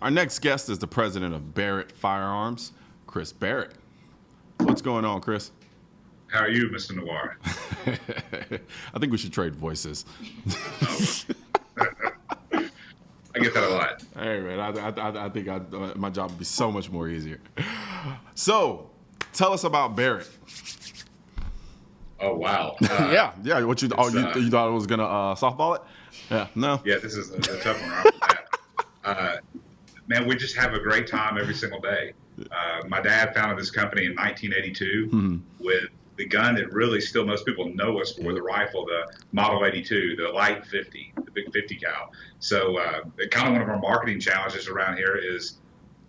Our next guest is the president of Barrett Firearms, Chris Barrett. What's going on, Chris? How are you, Mr. Noir? I think we should trade voices. I get that a lot. Hey, man, I think my job would be so much more easier. So, tell us about Barrett. Oh, wow. Yeah. What you thought it was gonna softball it? Yeah. No. Yeah, this is a tough one right off the bat. Man, we just have a great time every single day. My dad founded this company in 1982 with the gun that really still most people know us for, the rifle, the Model 82, the light 50, the big 50 cal. So kind of one of our marketing challenges around here is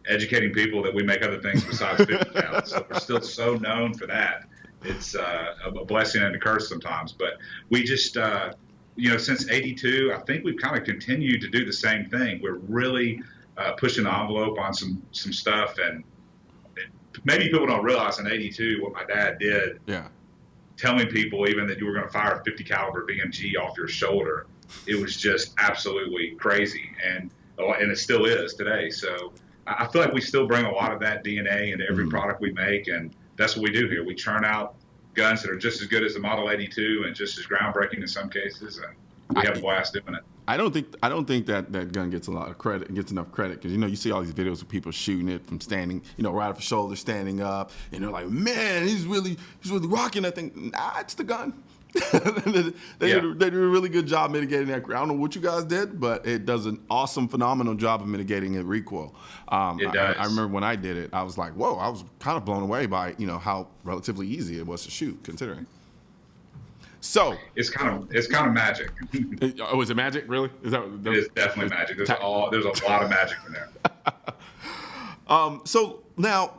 educating people that we make other things besides 50 cal. So we're still so known for that. It's a blessing and a curse sometimes. But we just, since 82, I think we've kind of continued to do the same thing. We're really pushing the envelope on some stuff, and maybe people don't realize in 82 what my dad did. Yeah. Telling people even that you were going to fire a 50 caliber BMG off your shoulder, it was just absolutely crazy, and it still is today. So I feel like we still bring a lot of that DNA into every product we make, and that's what we do here. We churn out guns that are just as good as the Model 82 and just as groundbreaking in some cases, and we have a blast doing it. I don't think that gun gets enough credit, because you see all these videos of people shooting it from standing, right off the shoulder, standing up, and they're like, man, he's really rocking that thing. Nah, it's the gun. They did a really good job mitigating that. I don't know what you guys did, but it does an awesome, phenomenal job of mitigating the recoil. It does. I remember when I did it, I was like, whoa, I was kind of blown away by how relatively easy it was to shoot, considering. So it's kind of magic. Oh, is it magic? Really? It is definitely magic. There's a lot of magic in there. So now,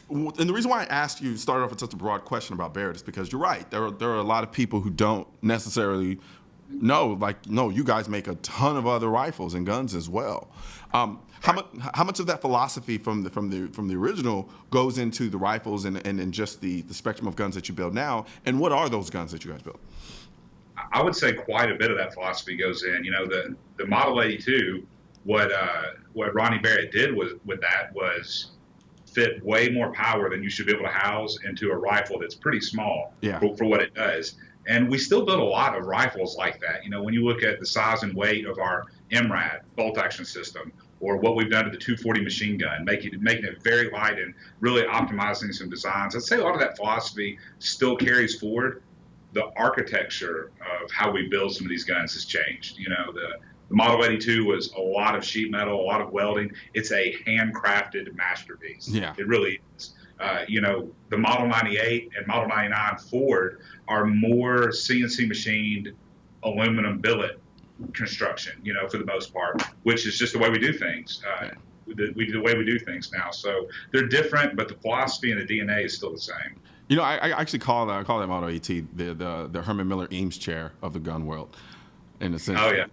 and the reason why I asked you to start off with such a broad question about Barrett is because you're right. There are a lot of people who don't necessarily know. No, you guys make a ton of other rifles and guns as well. How much of that philosophy from the original goes into the rifles and just the spectrum of guns that you build now? And what are those guns that you guys build? I would say quite a bit of that philosophy goes in. The Model 82, what Ronnie Barrett did with that was fit way more power than you should be able to house into a rifle that's pretty small for what it does. And we still build a lot of rifles like that. When you look at the size and weight of our NRAT bolt action system, or what we've done to the 240 machine gun, making it very light and really optimizing some designs. I'd say a lot of that philosophy still carries forward. The architecture of how we build some of these guns has changed. The Model 82 was a lot of sheet metal, a lot of welding. It's a handcrafted masterpiece. Yeah. It really is. The Model 98 and Model 99 Ford are more CNC machined aluminum billet construction, for the most part, which is just the way we do things. The way we do things now. So they're different, but the philosophy and the DNA is still the same. I actually call that Model AT the Herman Miller Eames chair of the gun world. In a sense. Oh yeah.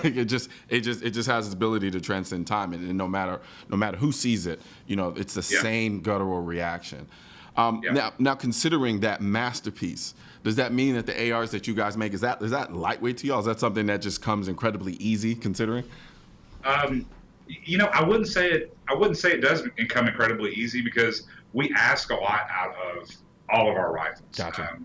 It just has its ability to transcend time, and no matter who sees it, it's the same guttural reaction. Now considering that masterpiece, does that mean that the ARs that you guys make is that lightweight to y'all? Is that something that just comes incredibly easy, considering? I wouldn't say it does come incredibly easy, because we ask a lot out of all of our rifles. Gotcha.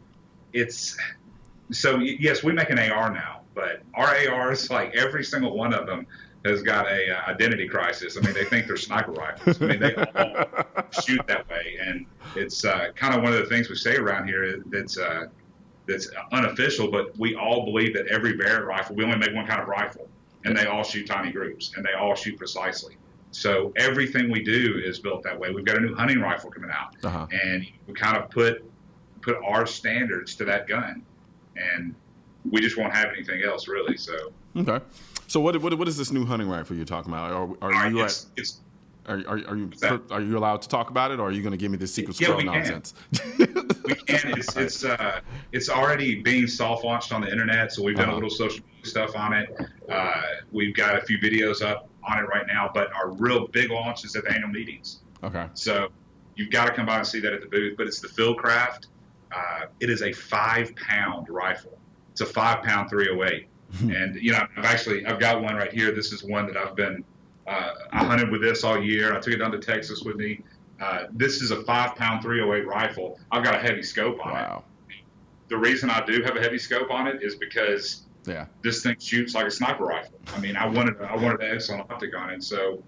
Yes, we make an AR now, but our ARs, like every single one of them, has got a identity crisis. I mean, they think they're sniper rifles. I mean, they all shoot that way, and it's kind of one of the things we say around here that's unofficial, but we all believe that every Barrett rifle, we only make one kind of rifle, and they all shoot tiny groups, and they all shoot precisely. So everything we do is built that way. We've got a new hunting rifle coming out, and we kind of put our standards to that gun, and we just won't have anything else really. So okay. So what is this new hunting rifle you're talking about? Are you allowed to talk about it, or are you going to give me this secret squirrel nonsense? We can. It's already being soft launched on the internet, so we've done a little social media stuff on it. We've got a few videos up on it right now, but our real big launch is at the annual meetings. Okay. So you've got to come by and see that at the booth. But it's the Fieldcraft. It is a 5-pound rifle. It's a 5-pound 308. And I've got one right here. This is one that I've been I hunted with this all year. I took it down to Texas with me. This is a 5-pound 308 rifle. I've got a heavy scope on it. The reason I do have a heavy scope on it is because this thing shoots like a sniper rifle. I mean, I wanted an excellent optic on it. So,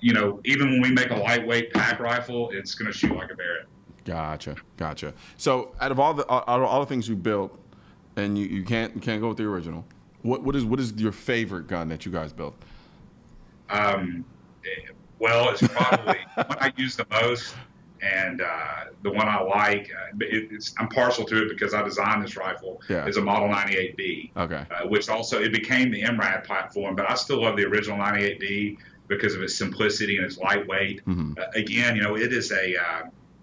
even when we make a lightweight pack rifle, it's going to shoot like a Barrett. Gotcha. So, out of all the things you built, and you can't go with the original, what is your favorite gun that you guys built? Well, it's probably the one I use the most, and the one I like. I'm partial to it because I designed this rifle. Is a Model 98B. Okay. Which also it became the NRAD platform, but I still love the original 98B because of its simplicity and its lightweight. Again, it is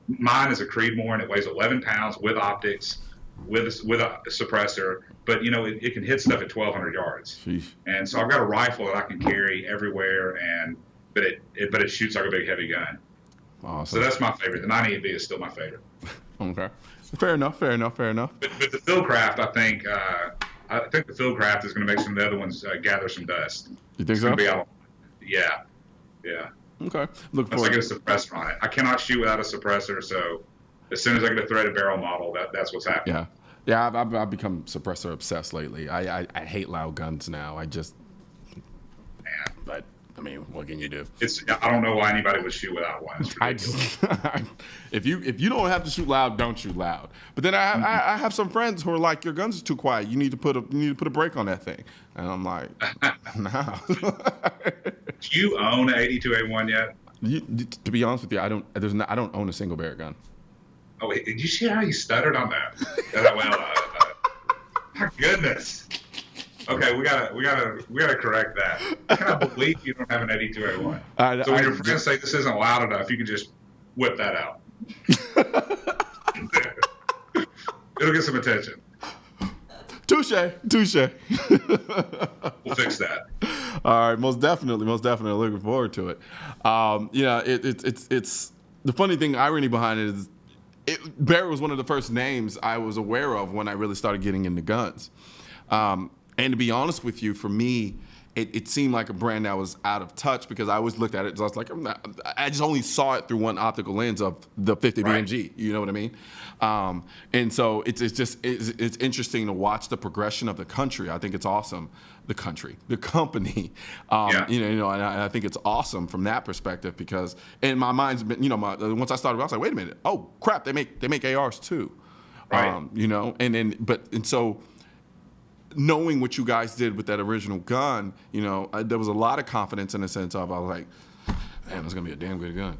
mine is a Creedmoor, and it weighs 11 pounds with optics, with a suppressor. But it can hit stuff at 1,200 yards. Sheesh. And so I've got a rifle that I can carry everywhere, but it shoots like a big heavy gun. Awesome. So that's my favorite. The 98B is still my favorite. Okay. Fair enough. But the Fieldcraft, I think the Fieldcraft is going to make some of the other ones gather some dust. You think so? Yeah. Okay. Look forward. I get a suppressor on it. I cannot shoot without a suppressor, so as soon as I get a threaded barrel model, that's what's happening. Yeah. I've become suppressor obsessed lately. I hate loud guns now. But I mean, what can you do? I don't know why anybody would shoot without one. If you don't have to shoot loud, don't shoot loud. But then I have some friends who are like, your guns is too quiet. You need to put a brake on that thing. And I'm like, no. Do you own an 82A1 yet? To be honest with you, I don't own a single Barrett gun. Oh wait, did you see how you stuttered on that? My goodness. Okay, we gotta correct that. I cannot believe you don't have an 82A1. So when your friends say this isn't loud enough, you can just whip that out. It'll get some attention. Touche. We'll fix that. All right, most definitely looking forward to it. It's the funny thing, irony behind it is, Barrett was one of the first names I was aware of when I really started getting into guns. And to be honest with you, for me, it seemed like a brand that was out of touch because I always looked at it. I was like, I just only saw it through one optical lens of the 50 BMG. You know what I mean? And so it's interesting to watch the progression of the country. I think it's awesome. The company. And I think it's awesome from that perspective because in my mind's been, once I started, I was like, wait a minute, oh crap, they make ARs too. And so knowing what you guys did with that original gun, there was a lot of confidence in the sense of, I was like, man, it's gonna be a damn good gun.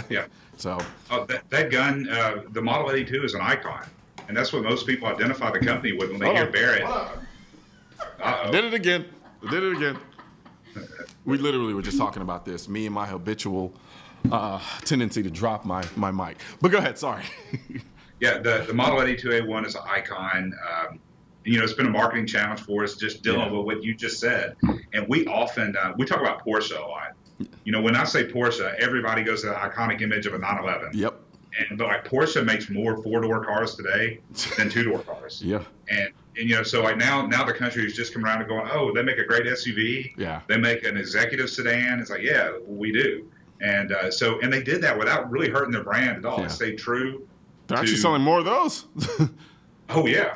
Yeah. So that gun, the Model 82 is an icon, and that's what most people identify the company with when they hear Barrett. Did it again. We literally were just talking about this. Me and my habitual tendency to drop my mic. But go ahead. Sorry. Yeah, the Model 82A1 is an icon. It's been a marketing challenge for us, just dealing with what you just said. And we often we talk about Porsche a lot. When I say Porsche, everybody goes to the iconic image of a 911. Yep. But like Porsche makes more 4-door cars today than 2-door cars. Yeah. And so like now the country is just come around and going, oh, they make a great SUV. Yeah. They make an executive sedan. It's like, yeah, we do. And and they did that without really hurting their brand at all. They stayed true. They're actually selling more of those. Oh yeah.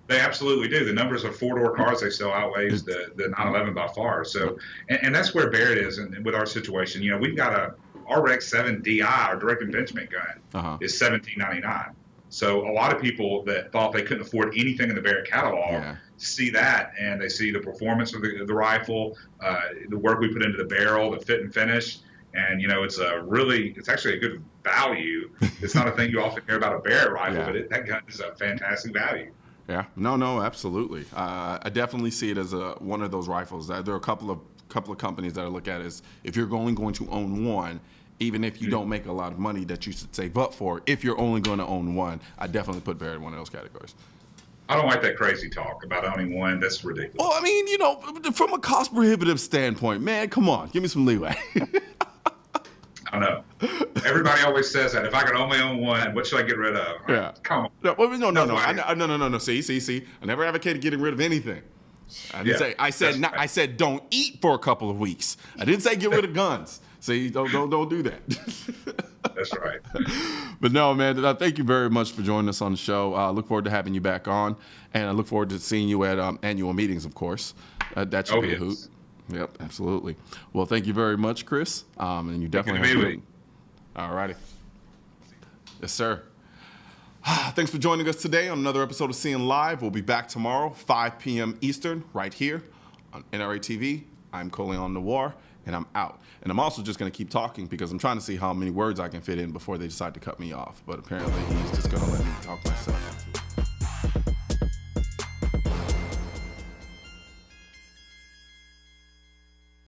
They absolutely do. The numbers of 4-door cars they sell outweighs the 911 by far. So, and that's where Barrett is with our situation. We've got our RX-7 DI, our direct impingement gun, is $17.99. So a lot of people that thought they couldn't afford anything in the Barrett catalog see that, and they see the performance of the rifle, the work we put into the barrel, the fit and finish. And, it's actually a good value. It's not a thing you often hear about a Barrett rifle, but that gun is a fantastic value. Yeah, no, absolutely. I definitely see it as one of those rifles. There are a couple of companies that I look at as if you're only going to own one, even if you don't make a lot of money that you should save up for. If you're only going to own one, I definitely put Barrett in one of those categories. I don't like that crazy talk about owning one. That's ridiculous. Well, I mean, from a cost prohibitive standpoint, man, come on, give me some leeway. I know. Everybody always says that. If I could only own one, what should I get rid of? Yeah. Come on. No. See. I never advocated getting rid of anything. I didn't say. I said not, I said don't eat for a couple of weeks. I didn't say get rid of guns. See, don't do that. That's right. But no, man, thank you very much for joining us on the show. I look forward to having you back on, and I look forward to seeing you at annual meetings, of course. That should be a hoot. Yep, absolutely. Well, thank you very much, Chris. And you definitely have to. All righty. Yes, sir. Thanks for joining us today on another episode of Seeing Live. We'll be back tomorrow, 5 p.m. Eastern, right here on NRATV. I'm Coleon Noir, and I'm out. And I'm also just going to keep talking because I'm trying to see how many words I can fit in before they decide to cut me off. But apparently he's just going to let me talk myself.